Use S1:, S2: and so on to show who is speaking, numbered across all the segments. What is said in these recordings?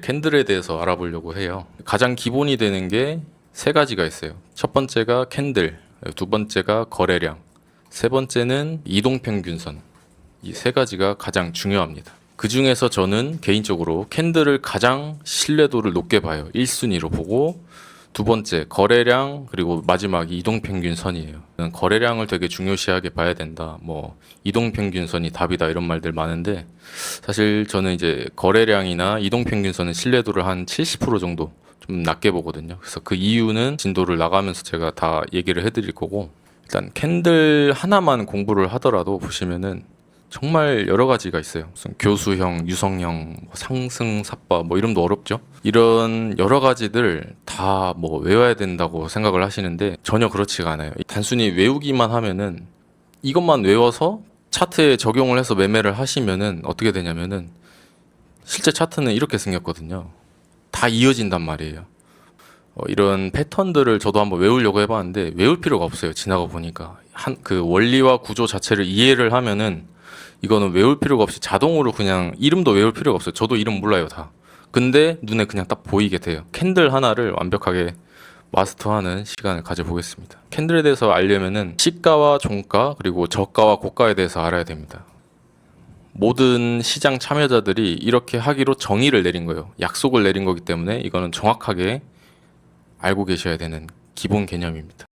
S1: 캔들에 대해서 알아보려고 해요. 가장 기본이 되는 게 세 가지가 있어요. 첫 번째가 캔들, 두 번째가 거래량, 세 번째는 이동평균선. 이 세 가지가 가장 중요합니다. 그 중에서 저는 개인적으로 캔들을 가장 신뢰도를 높게 봐요. 1순위로 보고 두 번째 거래량, 그리고 마지막이 이동평균선이에요. 거래량을 되게 중요시하게 봐야 된다. 뭐 이동평균선이 답이다 이런 말들 많은데 사실 저는 이제 거래량이나 이동평균선은 신뢰도를 한 70% 정도 좀 낮게 보거든요. 그래서 그 이유는 진도를 나가면서 제가 다 얘기를 해드릴 거고, 일단 캔들 하나만 공부를 하더라도 보시면은 정말 여러 가지가 있어요. 무슨 교수형, 유성형, 뭐 상승, 삽바, 뭐 이름도 어렵죠. 이런 여러 가지들 다 뭐 외워야 된다고 생각을 하시는데 전혀 그렇지가 않아요. 단순히 외우기만 하면은, 이것만 외워서 차트에 적용을 해서 매매를 하시면은 어떻게 되냐면은 실제 차트는 이렇게 생겼거든요. 다 이어진단 말이에요. 이런 패턴들을 저도 한번 외우려고 해봤는데 외울 필요가 없어요. 지나가 보니까 그 원리와 구조 자체를 이해를 하면은 이거는 외울 필요가 없이 자동으로 그냥 이름도 외울 필요가 없어요. 저도 이름 몰라요 다. 근데 눈에 그냥 딱 보이게 돼요. 캔들 하나를 완벽하게 마스터하는 시간을 가져보겠습니다. 캔들에 대해서 알려면은 시가와 종가 그리고 저가와 고가에 대해서 알아야 됩니다. 모든 시장 참여자들이 이렇게 하기로 정의를 내린 거예요. 약속을 내린 거기 때문에 이거는 정확하게 알고 계셔야 되는 기본 개념입니다.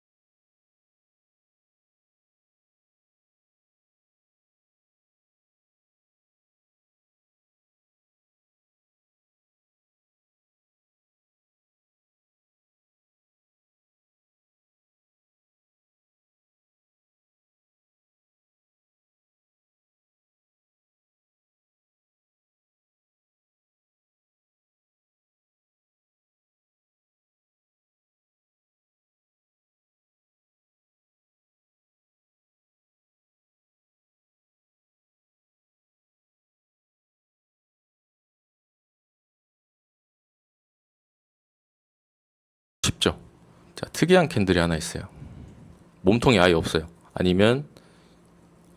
S1: 쉽죠? 자, 특이한 캔들이 하나 있어요. 몸통이 아예 없어요. 아니면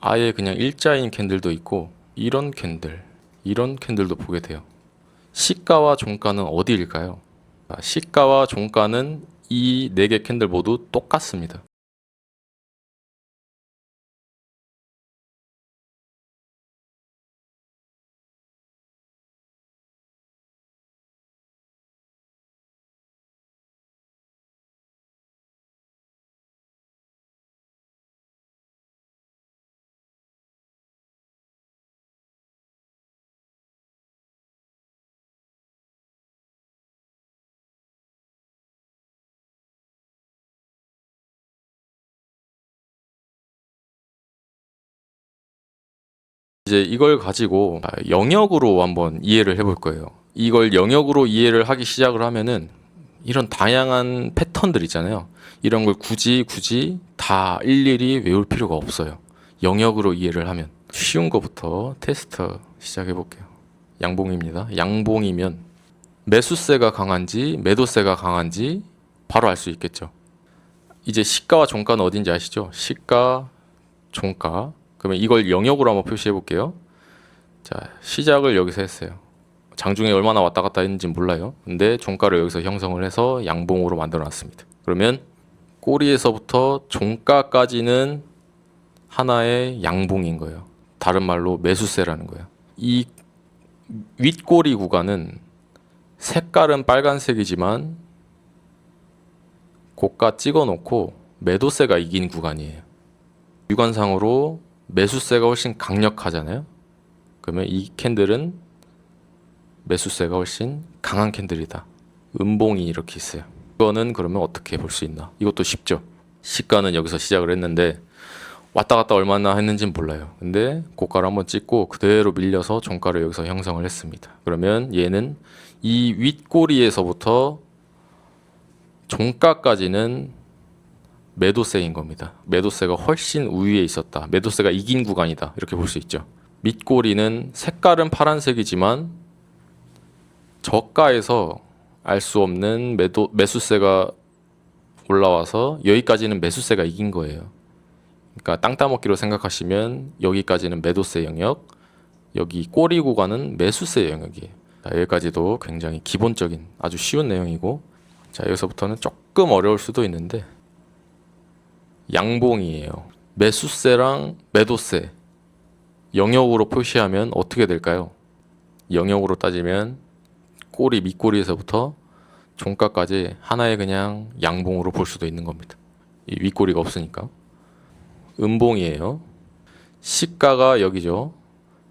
S1: 아예 그냥 일자인 캔들도 있고, 이런 캔들도 보게 돼요. 시가와 종가는 어디일까요? 시가와 종가는 이 네 개 캔들 모두 똑같습니다. 이제 이걸 가지고 영역으로 한번 이해를 해볼 거예요. 이걸 영역으로 이해를 하기 시작을 하면은 이런 다양한 패턴들 있잖아요. 이런 걸 굳이 다 일일이 외울 필요가 없어요. 영역으로 이해를 하면. 쉬운 거부터 테스트 시작해 볼게요. 양봉입니다. 양봉이면 매수세가 강한지 매도세가 강한지 바로 알 수 있겠죠. 이제 시가와 종가는 어딘지 아시죠? 시가, 종가. 그러면 이걸 영역으로 한번 표시해 볼게요. 자, 시작을 여기서 했어요. 장중에 얼마나 왔다 갔다 했는지 몰라요. 근데 종가를 여기서 형성을 해서 양봉으로 만들어 놨습니다. 그러면 꼬리에서부터 종가까지는 하나의 양봉인 거예요. 다른 말로 매수세라는 거예요. 이 윗꼬리 구간은 색깔은 빨간색이지만 고가 찍어 놓고 매도세가 이긴 구간이에요. 유관상으로 매수세가 훨씬 강력하잖아요. 그러면 이 캔들은 매수세가 훨씬 강한 캔들이다. 음봉이 이렇게 있어요. 이거는 그러면 어떻게 볼 수 있나? 이것도 쉽죠. 시가는 여기서 시작을 했는데 왔다 갔다 얼마나 했는지는 몰라요. 근데 고가를 한번 찍고 그대로 밀려서 종가를 여기서 형성을 했습니다. 그러면 얘는 이 윗꼬리에서부터 종가까지는 매도세인 겁니다. 매도세가 훨씬 우위에 있었다. 매도세가 이긴 구간이다. 이렇게 볼 수 있죠. 밑꼬리는 색깔은 파란색이지만 저가에서 알 수 없는 매수세가 올라와서 여기까지는 매수세가 이긴 거예요. 그러니까 땅 따먹기로 생각하시면 여기까지는 매도세 영역, 여기 꼬리 구간은 매수세 영역이에요. 자, 여기까지도 굉장히 기본적인 아주 쉬운 내용이고, 자, 여기서부터는 조금 어려울 수도 있는데, 양봉이에요. 매수세랑 매도세 영역으로 표시하면 어떻게 될까요? 영역으로 따지면 꼬리 밑꼬리에서부터 종가까지 하나의 그냥 양봉으로 볼 수도 있는 겁니다. 이 윗꼬리가 없으니까. 음봉이에요. 시가가 여기죠.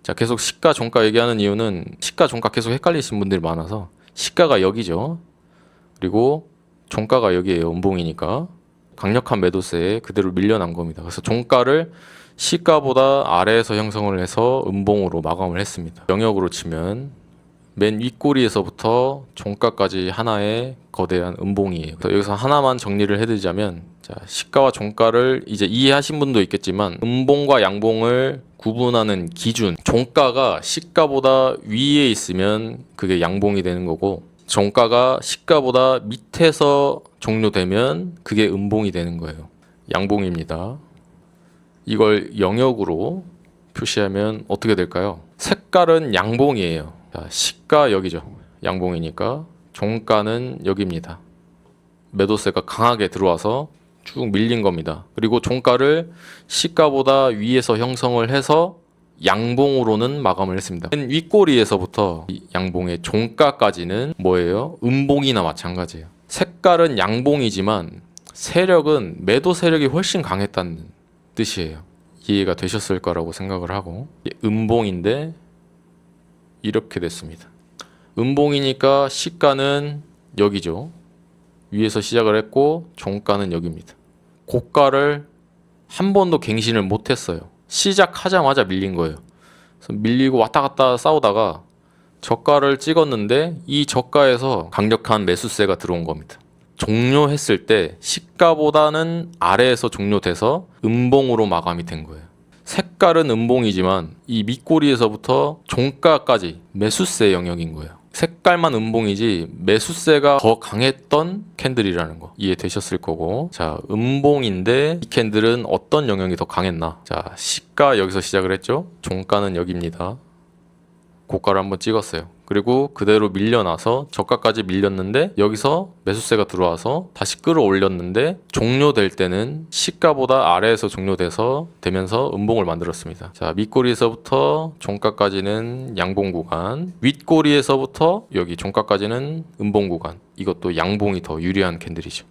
S1: 자, 계속 시가 종가 얘기하는 이유는 시가 종가 계속 헷갈리신 분들이 많아서, 시가가 여기죠. 그리고 종가가 여기에요. 음봉이니까 강력한 매도세에 그대로 밀려난 겁니다. 그래서 종가를 시가보다 아래에서 형성을 해서 음봉으로 마감을 했습니다. 영역으로 치면 맨 윗꼬리에서부터 종가까지 하나의 거대한 음봉이에요. 그래서 여기서 하나만 정리를 해드리자면, 자, 시가와 종가를 이제 이해하신 분도 있겠지만, 음봉과 양봉을 구분하는 기준, 종가가 시가보다 위에 있으면 그게 양봉이 되는 거고, 종가가 시가보다 밑에서 종료되면 그게 음봉이 되는 거예요. 양봉입니다. 이걸 영역으로 표시하면 어떻게 될까요? 색깔은 양봉이에요. 자, 시가 여기죠. 양봉이니까 종가는 여기입니다. 매도세가 강하게 들어와서 쭉 밀린 겁니다. 그리고 종가를 시가보다 위에서 형성을 해서 양봉으로는 마감을 했습니다. 맨 윗꼬리에서부터 이 양봉의 종가까지는 뭐예요? 음봉이나 마찬가지예요. 색깔은 양봉이지만 세력은 매도 세력이 훨씬 강했다는 뜻이에요. 이해가 되셨을 거라고 생각을 하고, 음봉인데 이렇게 됐습니다. 음봉이니까 시가는 여기죠. 위에서 시작을 했고 종가는 여기입니다. 고가를 한 번도 갱신을 못했어요. 시작하자마자 밀린 거예요. 그래서 밀리고 왔다 갔다 싸우다가 저가를 찍었는데 이 저가에서 강력한 매수세가 들어온 겁니다. 종료했을 때 시가보다는 아래에서 종료돼서 음봉으로 마감이 된 거예요. 색깔은 음봉이지만 이 밑꼬리에서부터 종가까지 매수세 영역인 거예요. 색깔만 음봉이지 매수세가 더 강했던 캔들이라는 거 이해되셨을 거고, 자, 음봉인데 이 캔들은 어떤 영역이 더 강했나? 자, 시가 여기서 시작을 했죠. 종가는 여기입니다. 고가를 한번 찍었어요. 그리고 그대로 밀려나서 저가까지 밀렸는데 여기서 매수세가 들어와서 다시 끌어올렸는데 종료될 때는 시가보다 아래에서 종료돼서 되면서 음봉을 만들었습니다. 자, 밑꼬리에서부터 종가까지는 양봉 구간, 윗꼬리에서부터 여기 종가까지는 음봉 구간. 이것도 양봉이 더 유리한 캔들이죠.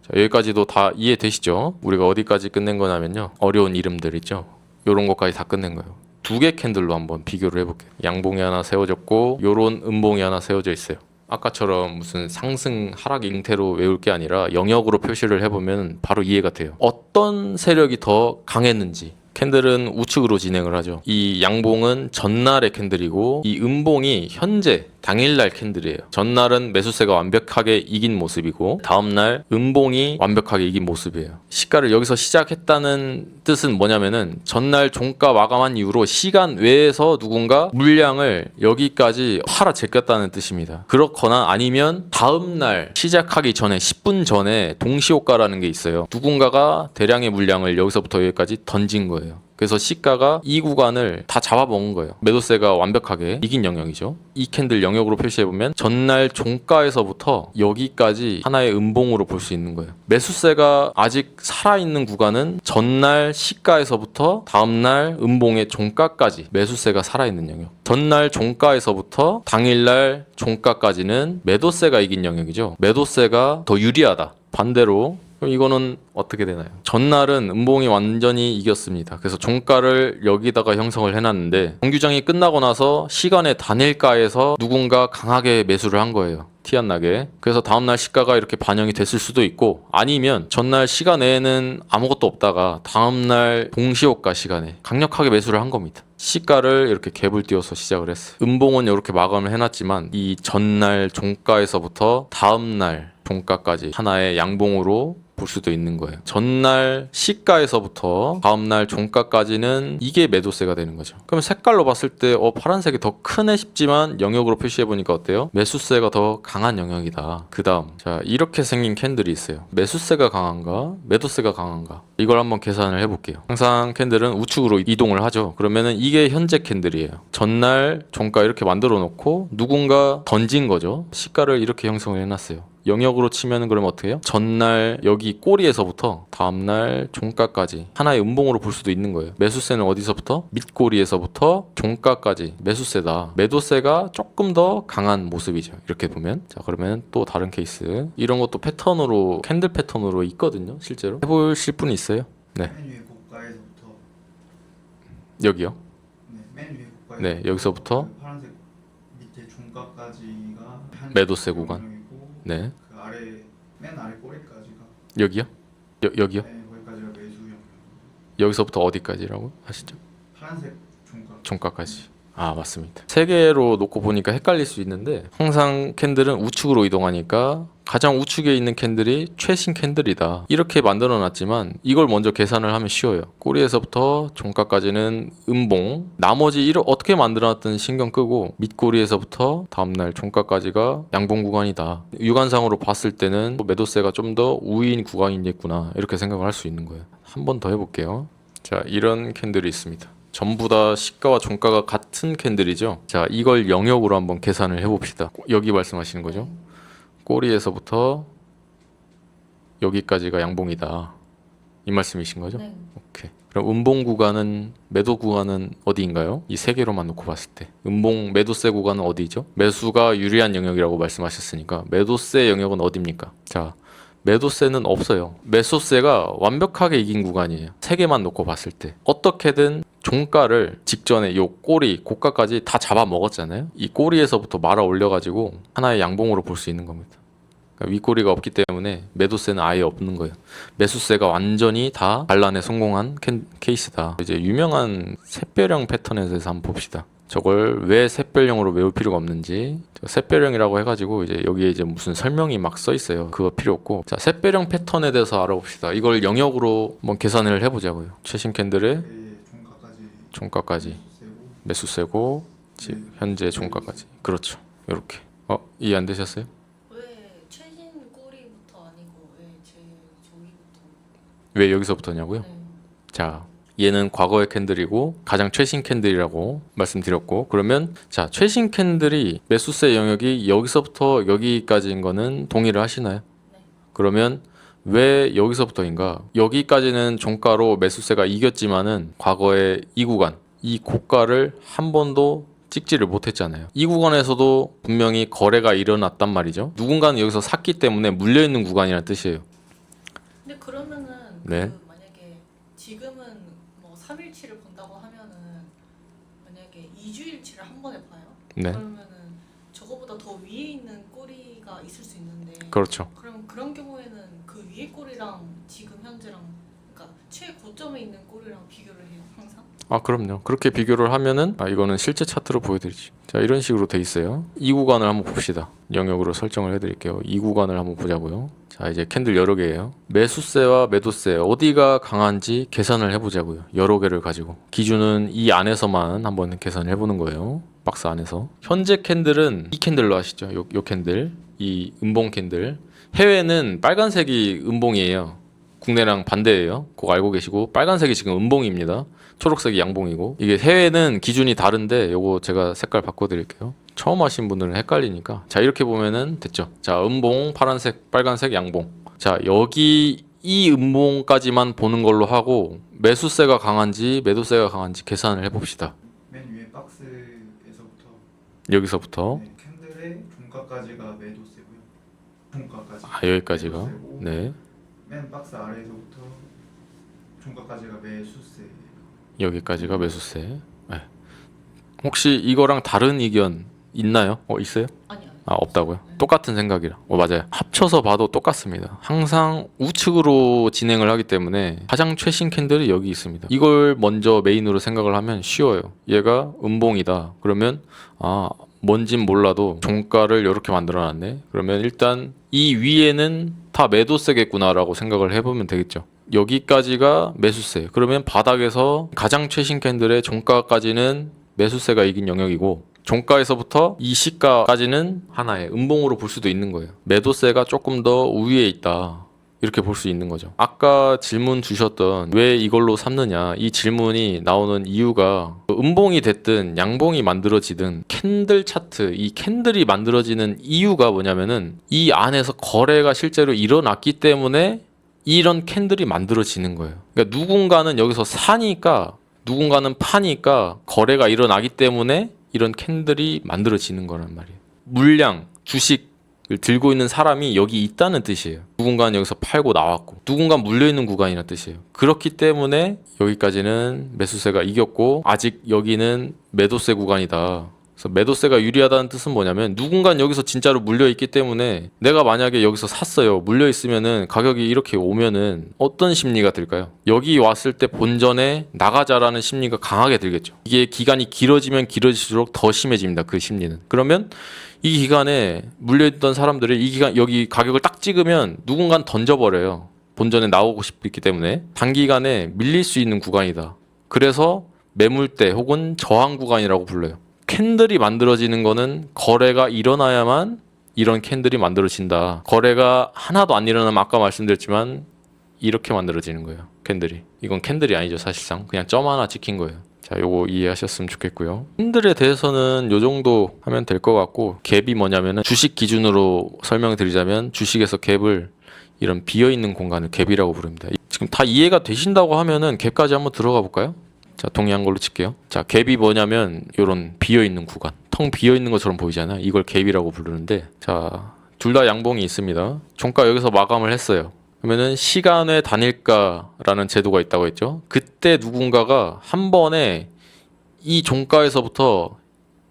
S1: 자, 여기까지도 다 이해되시죠? 우리가 어디까지 끝낸 거냐면요, 어려운 이름들 있죠. 요런 것까지 다 끝낸 거예요. 두 개 캔들로 한번 비교를 해볼게요. 양봉이 하나 세워졌고 요런 음봉이 하나 세워져 있어요. 아까처럼 무슨 상승 하락 잉태로 외울 게 아니라 영역으로 표시를 해보면 바로 이해가 돼요. 어떤 세력이 더 강했는지. 캔들은 우측으로 진행을 하죠. 이 양봉은 전날의 캔들이고 이 음봉이 현재 당일날 캔들이에요. 전날은 매수세가 완벽하게 이긴 모습이고 다음날 음봉이 완벽하게 이긴 모습이에요. 시가를 여기서 시작했다는 뜻은 뭐냐면은 전날 종가 마감한 이후로 시간 외에서 누군가 물량을 여기까지 팔아 제꼈다는 뜻입니다. 그렇거나 아니면 다음날 시작하기 전에 10분 전에 동시효과라는 게 있어요. 누군가가 대량의 물량을 여기서부터 여기까지 던진 거예요. 그래서 시가가 이 구간을 다 잡아먹은 거예요. 매도세가 완벽하게 이긴 영역이죠. 이 캔들 영역으로 표시해보면 전날 종가에서부터 여기까지 하나의 음봉으로 볼 수 있는 거예요. 매수세가 아직 살아있는 구간은 전날 시가에서부터 다음날 음봉의 종가까지 매수세가 살아있는 영역. 전날 종가에서부터 당일날 종가까지는 매도세가 이긴 영역이죠. 매도세가 더 유리하다. 반대로 그럼 이거는 어떻게 되나요? 전날은 음봉이 완전히 이겼습니다. 그래서 종가를 여기다가 형성을 해놨는데 정규장이 끝나고 나서 시간의 단일가에서 누군가 강하게 매수를 한 거예요. 티 안 나게. 그래서 다음날 시가가 이렇게 반영이 됐을 수도 있고, 아니면 전날 시간에는 아무것도 없다가 다음날 동시효과 시간에 강력하게 매수를 한 겁니다. 시가를 이렇게 갭을 띄워서 시작을 했어요. 음봉은 이렇게 마감을 해놨지만 이 전날 종가에서부터 다음날 종가까지 하나의 양봉으로 볼 수도 있는 거예요. 전날 시가에서부터 다음날 종가까지는 이게 매도세가 되는 거죠. 그럼 색깔로 봤을 때 파란색이 더 크네 싶지만 영역으로 표시해 보니까 어때요? 매수세가 더 강한 영역이다. 그 다음 자 이렇게 생긴 캔들이 있어요. 매수세가 강한가 매도세가 강한가 이걸 한번 계산을 해볼게요. 항상 캔들은 우측으로 이동을 하죠. 그러면은 이게 현재 캔들이에요. 전날 종가 이렇게 만들어 놓고 누군가 던진 거죠. 시가를 이렇게 형성을 해놨어요. 영역으로 치면은 그러면 어떻게 해요? 전날 여기 꼬리에서부터 다음날 종가까지 하나의 음봉으로 볼 수도 있는 거예요. 매수세는 어디서부터? 밑꼬리에서부터 종가까지 매수세다. 매도세가 조금 더 강한 모습이죠. 이렇게 보면. 자, 그러면 또 다른 케이스. 이런 것도 패턴으로 캔들 패턴으로 있거든요. 실제로. 해보실 분 있어요? 네.
S2: 맨 위에 고가에서부터
S1: 여기요.
S2: 네, 맨 위에 고가에서
S1: 네, 여기서부터
S2: 그 파란색 밑에 종가까지가 한
S1: 매도세 구간.
S2: 영역이고
S1: 네.
S2: 그 아래 맨 아래 꼬리까지가
S1: 여기요? 여기요?
S2: 네, 거기까지가 매수 영역.
S1: 여기서부터 어디까지라고 하시죠?
S2: 파란색 종가.
S1: 종가까지. 아, 맞습니다. 세 개로 놓고 보니까 헷갈릴 수 있는데 항상 캔들은 우측으로 이동하니까 가장 우측에 있는 캔들이 최신 캔들이다. 이렇게 만들어 놨지만 이걸 먼저 계산을 하면 쉬워요. 꼬리에서부터 종가까지는 음봉. 나머지 어떻게 만들어 놨든 신경 끄고 밑꼬리에서부터 다음날 종가까지가 양봉 구간이다. 육안상으로 봤을 때는 매도세가 좀 더 우위인 구간이겠구나. 이렇게 생각을 할 수 있는 거예요. 한 번 더 해볼게요. 자, 이런 캔들이 있습니다. 전부 다 시가와 종가가 같은 캔들이죠. 자, 이걸 영역으로 한번 계산을 해봅시다. 여기 말씀하시는 거죠. 꼬리에서부터 여기까지가 양봉이다. 이 말씀이신 거죠?
S3: 네.
S1: 오케이. 그럼 음봉 구간은 매도 구간은 어디인가요? 이 세 개로만 놓고 봤을 때 음봉 매도세 구간은 어디죠? 매수가 유리한 영역이라고 말씀하셨으니까 매도세 영역은 어디입니까? 자, 매도세는 없어요. 매수세가 완벽하게 이긴 구간이에요. 세 개만 놓고 봤을 때 어떻게든 종가를 직전에 요 꼬리 고가까지 다 잡아 먹었잖아요. 이 꼬리에서부터 말아 올려가지고 하나의 양봉으로 볼 수 있는 겁니다. 그러니까 윗꼬리가 없기 때문에 매도세는 아예 없는 거예요. 매수세가 완전히 다 반란에 성공한 케이스다. 이제 유명한 샛별형 패턴에 대해서 한번 봅시다. 저걸 왜 샛별형으로 외울 필요가 없는지 샛별형이라고 해가지고 이제 여기에 이제 무슨 설명이 막 써 있어요. 그거 필요 없고 자 샛별형 패턴에 대해서 알아봅시다. 이걸 영역으로 한번 계산을 해보자고요. 최신 캔들의 종가까지 매수세고 현재 종가까지 그렇죠. 이렇게 이해 안 되셨어요?
S3: 왜 최신 꼬리부터 아니고 왜 저기부터?
S1: 왜 여기서부터냐고요?
S3: 네.
S1: 자 얘는 과거의 캔들이고 가장 최신 캔들이라고 말씀드렸고 그러면 자 최신 캔들이 매수세 영역이 여기서부터 여기까지인 거는 동의를 하시나요?
S3: 네.
S1: 그러면 왜 여기서부터인가? 여기까지는 종가로 매수세가 이겼지만은 과거의 이 구간 이 고가를 한 번도 찍지를 못했잖아요. 이 구간에서도 분명히 거래가 일어났단 말이죠. 누군가는 여기서 샀기 때문에 물려있는 구간이라는 뜻이에요.
S3: 근데 그러면은
S1: 네.
S3: 그 만약에 지금은 뭐 3일치를 본다고 하면은 만약에 2주일치를 한 번에 봐요.
S1: 네.
S3: 그러면은 저거보다 더 위에 있는 꼬리가 있을 수 있는데.
S1: 그렇죠.
S3: 그럼 그런 경우에는 그 위에 꼬리랑 지금 현재랑 그러니까 최고점에 있는 꼬리랑 비교를 해요 항상.
S1: 아 그럼요. 그렇게 비교를 하면은 이거는 실제 차트로 보여드리죠. 자 이런 식으로 돼 있어요. 이 구간을 한번 봅시다. 영역으로 설정을 해드릴게요. 이 구간을 한번 보자고요. 자 이제 캔들 여러 개예요. 매수세와 매도세 어디가 강한지 계산을 해보자고요. 여러 개를 가지고 기준은 이 안에서만 한번 계산을 해보는 거예요. 박스 안에서. 현재 캔들은 이 캔들로 하시죠. 요 캔들, 이 음봉 캔들. 해외는 빨간색이 음봉이에요. 국내랑 반대예요. 그거 알고 계시고 빨간색이 지금 음봉입니다. 초록색이 양봉이고 이게 해외는 기준이 다른데 요거 제가 색깔 바꿔드릴게요. 처음 하신 분들은 헷갈리니까 자 이렇게 보면은 됐죠. 자 음봉 파란색 빨간색 양봉 자 여기 이 음봉까지만 보는 걸로 하고 매수세가 강한지 매도세가 강한지 계산을 해봅시다.
S2: 맨 위에 박스에서부터
S1: 여기서부터
S2: 네, 캔들의 종가까지가 매도세고요. 종가까지.
S1: 여기까지가
S2: 매도세고,
S1: 네
S2: 맨 박스 아래에서부터 종가까지가 매수세.
S1: 여기까지가 매수세. 네. 혹시 이거랑 다른 의견 있나요? 있어요?
S3: 아니요.
S1: 없다고요?
S3: 네.
S1: 똑같은 생각이라. 맞아요. 합쳐서 봐도 똑같습니다. 항상 우측으로 진행을 하기 때문에 가장 최신 캔들이 여기 있습니다. 이걸 먼저 메인으로 생각을 하면 쉬워요. 얘가 음봉이다. 그러면 뭔진 몰라도 종가를 이렇게 만들어놨네. 그러면 일단 이 위에는 다 매도세겠구나라고 생각을 해보면 되겠죠. 여기까지가 매수세. 그러면 바닥에서 가장 최신 캔들의 종가까지는 매수세가 이긴 영역이고 종가에서부터 이 시가까지는 하나의 음봉으로 볼 수도 있는 거예요. 매도세가 조금 더 우위에 있다. 이렇게 볼 수 있는 거죠. 아까 질문 주셨던 왜 이걸로 샀느냐 이 질문이 나오는 이유가 음봉이 됐든 양봉이 만들어지든 캔들 차트 이 캔들이 만들어지는 이유가 뭐냐면은 이 안에서 거래가 실제로 일어났기 때문에 이런 캔들이 만들어지는 거예요. 그러니까 누군가는 여기서 사니까 누군가는 파니까 거래가 일어나기 때문에 이런 캔들이 만들어지는 거란 말이에요. 물량, 주식을 들고 있는 사람이 여기 있다는 뜻이에요. 누군가는 여기서 팔고 나왔고 누군가 물려있는 구간이라는 뜻이에요. 그렇기 때문에 여기까지는 매수세가 이겼고 아직 여기는 매도세 구간이다. 그래서 매도세가 유리하다는 뜻은 뭐냐면 누군가는 여기서 진짜로 물려있기 때문에 내가 만약에 여기서 샀어요. 물려있으면은 가격이 이렇게 오면은 어떤 심리가 들까요? 여기 왔을 때 본전에 나가자라는 심리가 강하게 들겠죠. 이게 기간이 길어지면 길어질수록 더 심해집니다. 그 심리는. 그러면 이 기간에 물려있던 사람들이 이 기간 여기 가격을 딱 찍으면 누군가는 던져버려요. 본전에 나오고 싶기 때문에 단기간에 밀릴 수 있는 구간이다. 그래서 매물대 혹은 저항 구간이라고 불러요. 캔들이 만들어지는 거는 거래가 일어나야만 이런 캔들이 만들어진다. 거래가 하나도 안 일어나면 아까 말씀드렸지만 이렇게 만들어지는 거예요. 캔들이. 이건 캔들이 아니죠. 사실상. 그냥 점 하나 찍힌 거예요. 자, 요거 이해하셨으면 좋겠고요. 캔들에 대해서는 요 정도 하면 될 것 같고 갭이 뭐냐면은 주식 기준으로 설명드리자면 주식에서 갭을 이런 비어있는 공간을 갭이라고 부릅니다. 지금 다 이해가 되신다고 하면은 갭까지 한번 들어가 볼까요? 자, 동의한 걸로 칠게요. 자, 갭이 뭐냐면 요런 비어있는 구간, 텅 비어있는 것처럼 보이잖아요. 이걸 갭이라고 부르는데 자, 둘 다 양봉이 있습니다. 종가 여기서 마감을 했어요. 그러면은 시간의 단일가라는 제도가 있다고 했죠. 그때 누군가가 한 번에 이 종가에서부터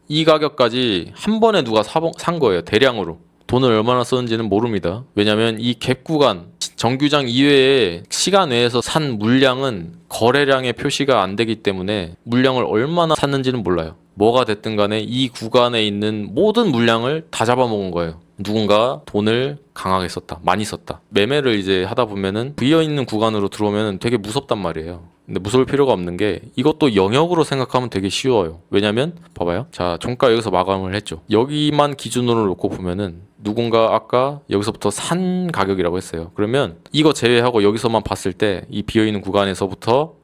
S1: 이 가격까지 한 번에 누가 산 거예요. 대량으로. 돈을 얼마나 썼는지는 모릅니다. 왜냐하면 이 갭 구간 정규장 이외에 시간 외에서 산 물량은 거래량의 표시가 안 되기 때문에 물량을 얼마나 샀는지는 몰라요. 뭐가 됐든 간에 이 구간에 있는 모든 물량을 다 잡아먹은 거예요. 누군가 돈을 강하게 썼다. 많이 썼다. 매매를 이제 하다 보면은 비어있는 구간으로 들어오면 되게 무섭단 말이에요. 근데 무서울 필요가 없는 게 이것도 영역으로 생각하면 되게 쉬워요. 왜냐면 봐봐요. 자, 종가 여기서 마감을 했죠. 여기만 기준으로 놓고 보면은 누군가 아까 여기서부터 산 가격이라고 했어요. 그러면 이거 제외하고 여기서만 봤을 때 이 비어있는 구간에서부터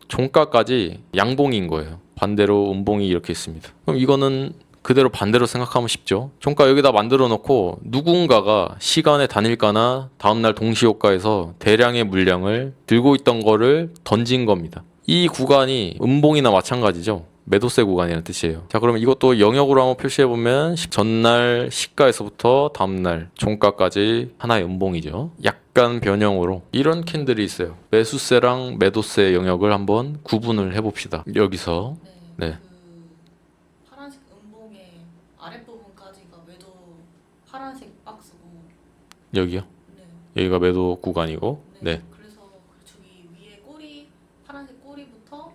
S1: 종가까지 양봉인 거예요. 반대로 음봉이 이렇게 있습니다. 그럼 이거는 그대로 반대로 생각하면 쉽죠. 종가 여기다 만들어 놓고 누군가가 시간의 단일가나 다음날 동시효과에서 대량의 물량을 들고 있던 거를 던진 겁니다. 이 구간이 음봉이나 마찬가지죠. 매도세 구간이라는 뜻이에요. 자, 그러면 이것도 영역으로 한번 표시해 보면 전날 시가에서부터 다음날 종가까지 하나의 음봉이죠. 약간 변형으로 이런 캔들이 있어요. 매수세랑 매도세 영역을 한번 구분을 해봅시다. 여기서 네.
S3: 그 파란색 음봉의 아랫부분까지가 매도 파란색 박스고
S1: 여기요.
S3: 네.
S1: 여기가 매도 구간이고 네.
S3: 그래서 저기 위에 꼬리 파란색 꼬리부터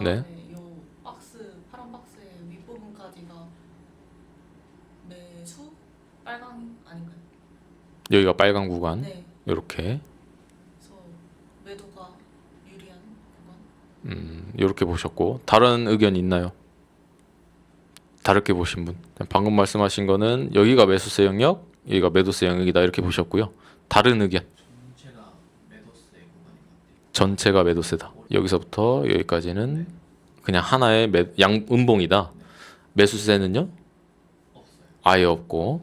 S1: 네.
S3: 그다음에 요 박스 파란 박스의 윗부분까지가 매수 빨강 아닌가요?
S1: 여기가 빨간 구간.
S3: 네.
S1: 이렇게
S3: 그래서 매도가 유리한 구간.
S1: 이렇게 보셨고 다른 의견 있나요? 다르게 보신 분? 방금 말씀하신 거는 여기가 매수세 영역, 여기가 매도세 영역이다 이렇게 보셨고요. 다른 의견?
S2: 전체가 매도세 구간인 것 같아요.
S1: 전체가 매도세다. 여기서부터 여기까지는 그냥 하나의 음봉이다. 매수세는요?
S2: 없어요.
S1: 아예 없고.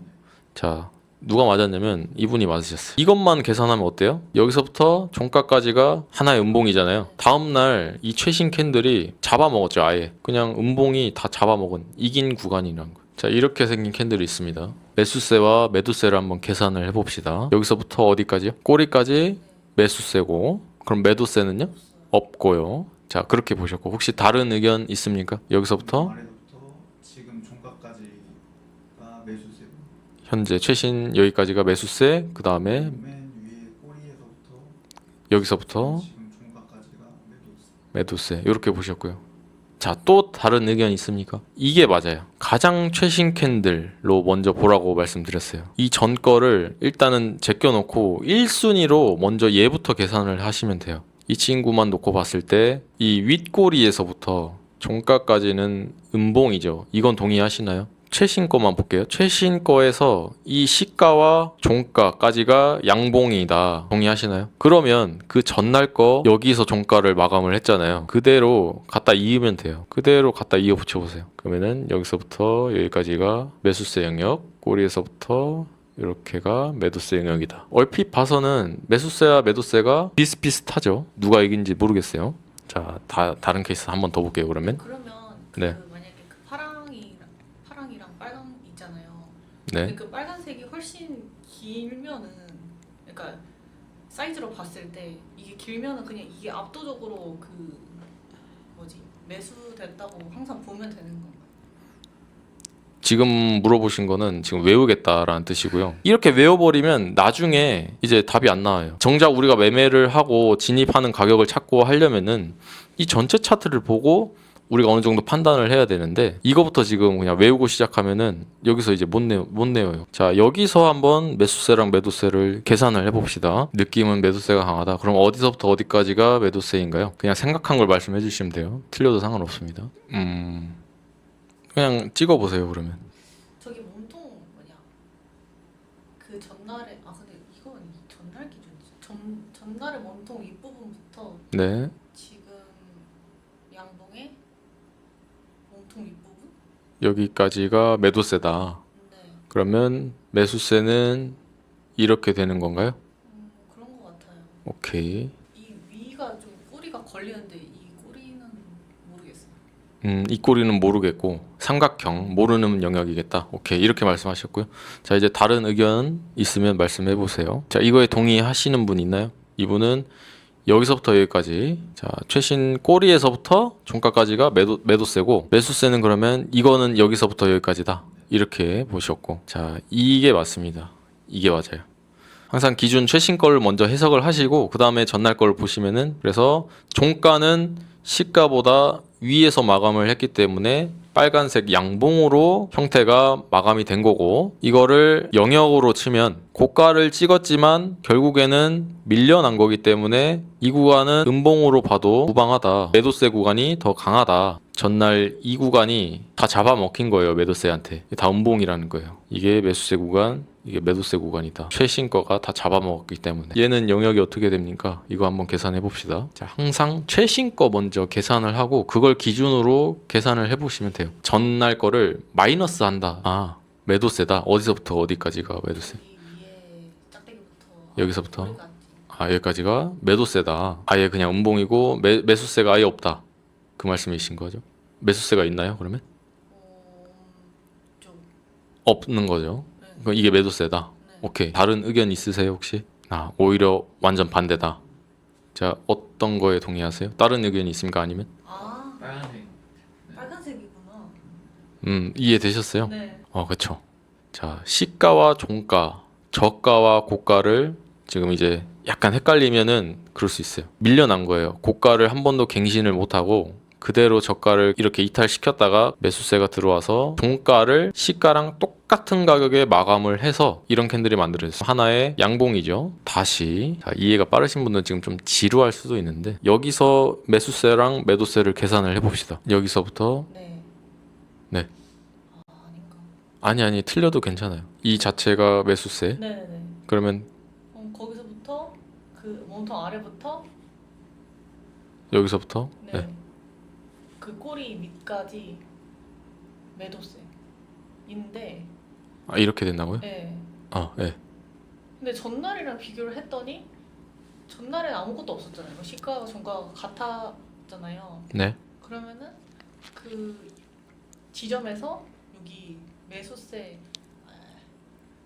S1: 자, 누가 맞았냐면 이분이 맞으셨어요. 이것만 계산하면 어때요? 여기서부터 종가까지가 하나의 음봉이잖아요. 다음날 이 최신 캔들이 잡아먹었죠. 아예 그냥 음봉이 다 잡아먹은 이긴 구간이라는 거예요. 자, 이렇게 생긴 캔들이 있습니다. 매수세와 매도세를 한번 계산을 해봅시다. 여기서부터 어디까지요? 꼬리까지 매수세고 그럼 매도세는요? 없고요. 자, 그렇게 보셨고 혹시 다른 의견 있습니까? 여기서부터
S2: 아래부터 지금 종가까지가 매수세고
S1: 현재 최신 여기까지가 매수세, 그 다음에
S2: 맨 위에 꼬리에서부터
S1: 여기서부터
S2: 지금 종가까지가 매도세.
S1: 매도세 이렇게 보셨고요. 자, 또 다른 의견 있습니까? 이게 맞아요. 가장 최신 캔들로 먼저 보라고 말씀드렸어요. 이 전 거를 일단은 제껴놓고 1순위로 먼저 얘부터 계산을 하시면 돼요. 이 친구만 놓고 봤을 때 이 윗꼬리에서부터 종가까지는 음봉이죠. 이건 동의하시나요? 최신 거만 볼게요. 최신 거에서 이 시가와 종가까지가 양봉이다. 동의하시나요? 그러면 그 전날 거 여기서 종가를 마감을 했잖아요. 그대로 갖다 이으면 돼요. 그대로 갖다 이어 붙여보세요. 그러면은 여기서부터 여기까지가 매수세 영역, 꼬리에서부터 이렇게가 매도세 영역이다. 얼핏 봐서는 매수세와 매도세가 비슷비슷하죠. 누가 이긴지 모르겠어요. 자, 다른 케이스 한 번 더 볼게요. 그러면
S3: 그러면
S1: 네.
S3: 만약에 그 파랑이랑 빨강 있잖아요.
S1: 네.
S3: 근데 그 빨간색이 훨씬 길면은 그러니까 사이즈로 봤을 때 이게 길면은 그냥 이게 압도적으로 그 매수됐다고 항상 보면 되는 건가요?
S1: 지금 물어보신 거는 지금 외우겠다라는 뜻이고요. 이렇게 외워버리면 나중에 이제 답이 안 나와요. 정작 우리가 매매를 하고 진입하는 가격을 찾고 하려면은 이 전체 차트를 보고 우리가 어느 정도 판단을 해야 되는데 이거부터 지금 그냥 외우고 시작하면은 여기서 이제 못 내워요. 자, 여기서 한번 매수세랑 매도세를 계산을 해봅시다. 느낌은 매도세가 강하다. 그럼 어디서부터 어디까지가 매도세인가요? 그냥 생각한 걸 말씀해 주시면 돼요. 틀려도 상관없습니다. 그냥 찍어보세요. 그러면
S3: 저기 몸통 그 전날에 근데 이건 전날 기준이지. 전날의 몸통 윗부분부터
S1: 네.
S3: 지금 양봉의 몸통 윗부분?
S1: 여기까지가 매도세다.
S3: 네.
S1: 그러면 매수세는 이렇게 되는 건가요?
S3: 그런 것 같아요.
S1: 오케이.
S3: 이 위가 좀 꼬리가 걸리는데 이 꼬리는 모르겠어요.
S1: 이 꼬리는 모르겠고 삼각형 모르는 영역이겠다. 오케이. 이렇게 말씀하셨고요. 자, 이제 다른 의견 있으면 말씀해 보세요. 자, 이거에 동의하시는 분 있나요? 이분은 여기서부터 여기까지. 자, 최신 꼬리에서부터 종가까지가 매도세고 매수세는 그러면 이거는 여기서부터 여기까지다. 이렇게 보셨고. 자, 이게 맞습니다. 이게 맞아요. 항상 기준 최신 거를 먼저 해석을 하시고 그 다음에 전날 거를 보시면은 그래서 종가는 시가보다 위에서 마감을 했기 때문에 빨간색 양봉으로 형태가 마감이 된 거고 이거를 영역으로 치면 고가를 찍었지만 결국에는 밀려난 거기 때문에 이 구간은 음봉으로 봐도 무방하다. 매도세 구간이 더 강하다. 전날 이 구간이 다 잡아먹힌 거예요. 매도세한테. 다 음봉이라는 거예요. 이게 매수세 구간, 이게 매도세 구간이다. 최신 거가 다 잡아먹었기 때문에. 얘는 영역이 어떻게 됩니까? 이거 한번 계산해 봅시다. 자, 항상 최신 거 먼저 계산을 하고 그걸 기준으로 계산을 해보시면 돼요. 전날 거를 마이너스 한다. 매도세다. 어디서부터 어디까지가 매도세?
S3: 이 위에 짝대기부터
S1: 여기서부터?
S3: 꼬리까지.
S1: 여기까지가 매도세다. 아예 그냥 음봉이고 매수세가 아예 없다. 그 말씀이신 거죠? 매수세가 있나요? 그러면?
S3: 좀
S1: 없는 거죠.
S3: 네.
S1: 그럼 이게 매도세다.
S3: 네.
S1: 오케이. 다른 의견 있으세요 혹시? 오히려 완전 반대다. 자, 어떤 거에 동의하세요? 다른 의견이 있습니까? 아니면?
S2: 빨간색.
S3: 빨간색이구나.
S1: 이해되셨어요?
S3: 네.
S1: 그렇죠. 자, 시가와 종가, 저가와 고가를 지금 이제 약간 헷갈리면은 그럴 수 있어요. 밀려난 거예요. 고가를 한 번도 갱신을 못하고 그대로 저가를 이렇게 이탈시켰다가 매수세가 들어와서 종가를 시가랑 똑같은 가격에 마감을 해서 이런 캔들이 만들어졌어요. 하나의 양봉이죠. 다시 이해가 빠르신 분들은 지금 좀 지루할 수도 있는데 여기서 매수세랑 매도세를 계산을 해봅시다. 여기서부터
S3: 네.
S1: 네.
S3: 아닌가?
S1: 아니 틀려도 괜찮아요. 이 자체가 매수세.
S3: 네네네.
S1: 그러면
S3: 거기서부터 그 몸통 아래부터
S1: 여기서부터
S3: 네. 그 꼬리 밑까지 매도세인데
S1: 이렇게 된다고요?
S3: 네.
S1: 네.
S3: 근데 전날이랑 비교를 했더니 전날엔 아무것도 없었잖아요. 시가와 종가가 같았잖아요.
S1: 네.
S3: 그러면은 그 지점에서 여기 매수세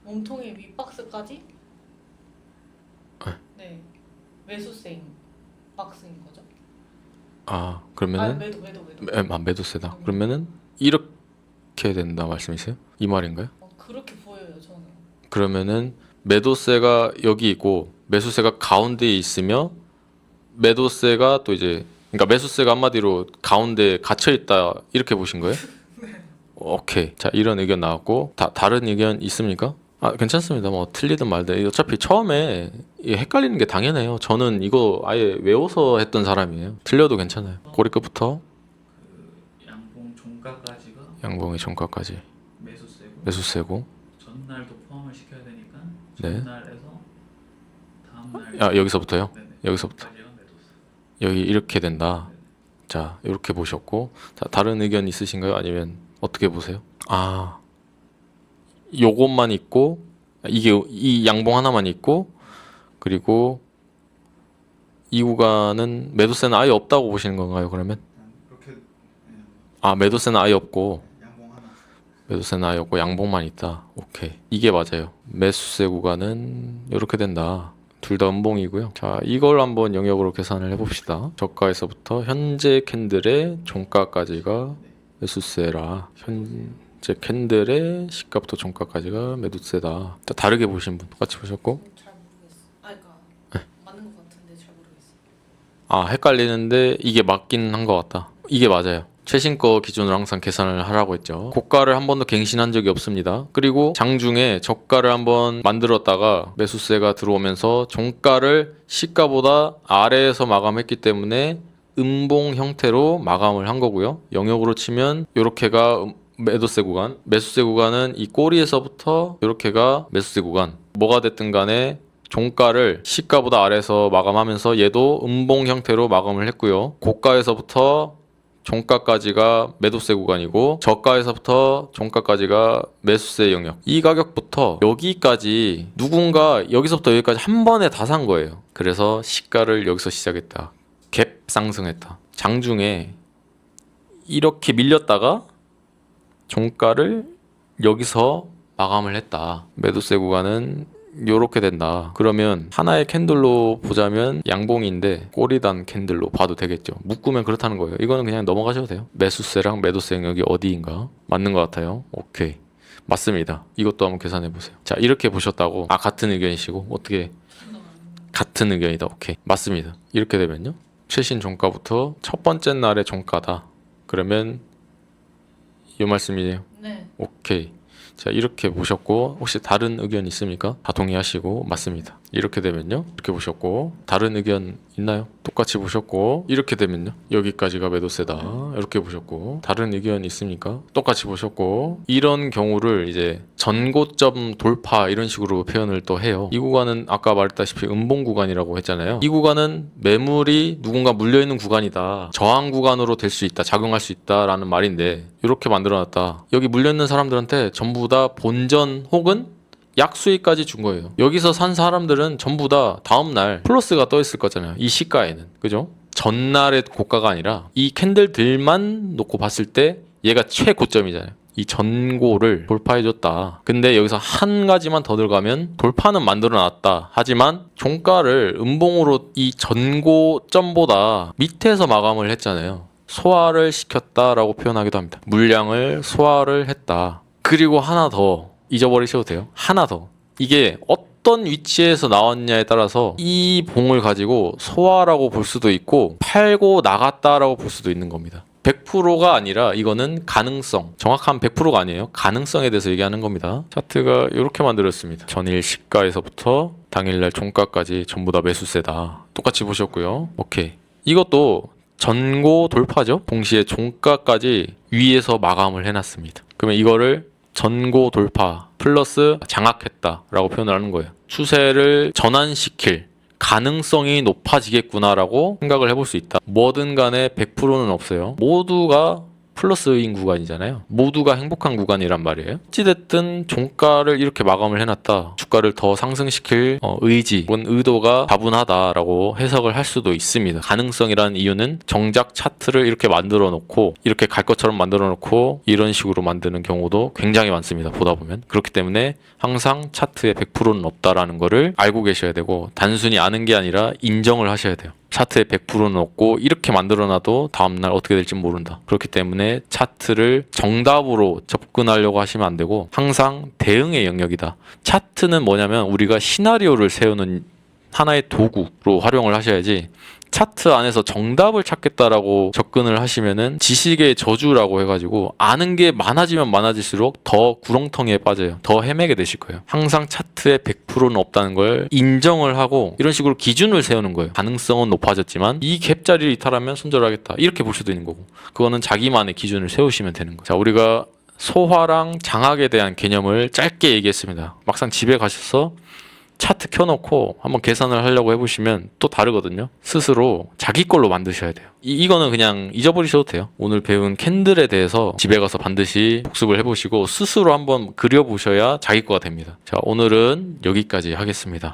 S3: 몸통의 윗박스까지 네 매수세인 박스인 거죠.
S1: 그러면은
S3: 매도.
S1: 매도세다. 그러면은 이렇게 된다 말씀이세요? 이 말인가요?
S3: 그렇게 보여요 저는.
S1: 그러면은 매도세가 여기 있고 매수세가 가운데에 있으며 매도세가 또 이제 그러니까 매수세가 한마디로 가운데 갇혀 있다 이렇게 보신 거예요? 오케이. 자, 이런 의견 나왔고 다른 의견 있습니까? 괜찮습니다. 뭐 틀리든 말든 어차피 처음에 헷갈리는 게 당연해요. 저는 이거 아예 외워서 했던 사람이에요. 틀려도 괜찮아요. 꼬리끝부터
S2: 그 양봉 종가까지가
S1: 양봉의 종가까지
S2: 매수세고
S1: 매수세고.
S2: 전날도 포함을 시켜야 되니까
S1: 네.
S2: 전날에서 다음날
S1: 여기서부터요?
S2: 네네.
S1: 여기서부터
S2: 까지가 매도세.
S1: 여기 이렇게 된다. 자, 이렇게 보셨고 다른 의견 있으신가요? 아니면 어떻게 보세요? 요것만 있고 이게 이 양봉 하나만 있고 그리고 이 구간은 매도세는 아예 없다고 보시는 건가요? 그러면
S2: 그렇게
S1: 매도세는 아예 없고
S2: 양봉 하나.
S1: 매도세는 아예 없고 양봉만 있다. 오케이. 이게 맞아요. 매수세 구간은 이렇게 된다. 둘 다 음봉이고요. 자, 이걸 한번 영역으로 계산을 해봅시다. 저가에서부터 현재 캔들의 종가까지가 매수세라. 현재 캔들의 시가부터 종가까지가 매도세다. 다르게 보신 분 똑같이 보셨고.
S3: 잘 모르겠어. 그러니까 맞는 것 같은데 잘 모르겠어.
S1: 헷갈리는데 이게 맞긴 한 것 같다. 이게 맞아요. 최신 거 기준으로 항상 계산을 하라고 했죠. 고가를 한 번도 갱신한 적이 없습니다. 그리고 장중에 저가를 한번 만들었다가 매수세가 들어오면서 종가를 시가보다 아래에서 마감했기 때문에 음봉 형태로 마감을 한 거고요. 영역으로 치면 요렇게가 매도세 구간, 매수세 구간은 이 꼬리에서부터 요렇게가 매수세 구간. 뭐가 됐든 간에 종가를 시가보다 아래에서 마감하면서 얘도 음봉 형태로 마감을 했고요. 고가에서부터 종가까지가 매도세 구간이고 저가에서부터 종가까지가 매수세 영역. 이 가격부터 여기까지 누군가 여기서부터 여기까지 한 번에 다 산 거예요. 그래서 시가를 여기서 시작했다. 갭 상승했다. 장중에 이렇게 밀렸다가 종가를 여기서 마감을 했다. 매도세 구간은 요렇게 된다. 그러면 하나의 캔들로 보자면 양봉인데 꼬리단 캔들로 봐도 되겠죠. 묶으면 그렇다는 거예요. 이거는 그냥 넘어가셔도 돼요. 매수세랑 매도세 영역이 어디인가 맞는 것 같아요. 오케이, 맞습니다. 이것도 한번 계산해 보세요. 자, 이렇게 보셨다고. 같은 의견이시고 어떻게 같은 의견이다. 오케이, 맞습니다. 이렇게 되면요, 최신 종가부터 첫 번째 날의 종가다. 그러면 이 말씀이에요.
S3: 네.
S1: 오케이. 자, 이렇게 보셨고 혹시 다른 의견 있습니까? 다 동의하시고 맞습니다. 이렇게 되면요, 이렇게 보셨고 다른 의견 있나요? 똑같이 보셨고 이렇게 되면요, 여기까지가 매도세다. 이렇게 보셨고 다른 의견 있습니까? 똑같이 보셨고 이런 경우를 이제 전고점 돌파 이런 식으로 표현을 또 해요. 이 구간은 아까 말했다시피 음봉 구간이라고 했잖아요. 이 구간은 매물이 누군가 물려있는 구간이다. 저항 구간으로 될 수 있다. 작용할 수 있다라는 말인데 이렇게 만들어놨다. 여기 물려있는 사람들한테 전부 다 본전 혹은 약수익까지 준 거예요. 여기서 산 사람들은 전부 다 다음날 플러스가 떠 있을 거잖아요. 이 시가에는. 그죠? 전날의 고가가 아니라 이 캔들들만 놓고 봤을 때 얘가 최고점이잖아요. 이 전고를 돌파해줬다. 근데 여기서 한 가지만 더 들어가면 돌파는 만들어놨다. 하지만 종가를 음봉으로 이 전고점보다 밑에서 마감을 했잖아요. 소화를 시켰다라고 표현하기도 합니다. 물량을 소화를 했다. 그리고 하나 더 잊어버리셔도 돼요. 하나 더. 이게 어떤 위치에서 나왔냐에 따라서 이 봉을 가지고 소화라고 볼 수도 있고 팔고 나갔다라고 볼 수도 있는 겁니다. 100%가 아니라 이거는 가능성. 정확한 100%가 아니에요. 가능성에 대해서 얘기하는 겁니다. 차트가 이렇게 만들었습니다. 전일 시가에서부터 당일날 종가까지 전부 다 매수세다. 똑같이 보셨고요. 오케이. 이것도 전고 돌파죠. 동시에 종가까지 위에서 마감을 해놨습니다. 그러면 이거를 전고 돌파 플러스 장악했다라고 표현을 하는 거예요. 추세를 전환시킬 가능성이 높아지겠구나라고 생각을 해볼 수 있다. 뭐든 간에 100%는 없어요. 모두가 플러스인 구간이잖아요. 모두가 행복한 구간이란 말이에요. 어찌됐든 종가를 이렇게 마감을 해놨다. 주가를 더 상승시킬 의지 혹은 의도가 다분하다라고 해석을 할 수도 있습니다. 가능성이라는 이유는 정작 차트를 이렇게 만들어 놓고 이렇게 갈 것처럼 만들어 놓고 이런 식으로 만드는 경우도 굉장히 많습니다. 보다 보면. 그렇기 때문에 항상 차트에 100%는 없다라는 거를 알고 계셔야 되고 단순히 아는 게 아니라 인정을 하셔야 돼요. 차트에 100%는 없고 이렇게 만들어놔도 다음날 어떻게 될지 모른다. 그렇기 때문에 차트를 정답으로 접근하려고 하시면 안 되고 항상 대응의 영역이다. 차트는 뭐냐면 우리가 시나리오를 세우는 하나의 도구로 활용을 하셔야지 차트 안에서 정답을 찾겠다라고 접근을 하시면은 지식의 저주라고 해가지고 아는 게 많아지면 많아질수록 더 구렁텅이에 빠져요. 더 헤매게 되실 거예요. 항상 차트에 100%는 없다는 걸 인정을 하고 이런 식으로 기준을 세우는 거예요. 가능성은 높아졌지만 이 갭자리를 이탈하면 손절하겠다. 이렇게 볼 수도 있는 거고 그거는 자기만의 기준을 세우시면 되는 거예요. 자, 우리가 소화랑 장악에 대한 개념을 짧게 얘기했습니다. 막상 집에 가셔서 차트 켜놓고 한번 계산을 하려고 해보시면 또 다르거든요. 스스로 자기 걸로 만드셔야 돼요. 이거는 그냥 잊어버리셔도 돼요. 오늘 배운 캔들에 대해서 집에 가서 반드시 복습을 해보시고 스스로 한번 그려보셔야 자기 거가 됩니다. 자, 오늘은 여기까지 하겠습니다.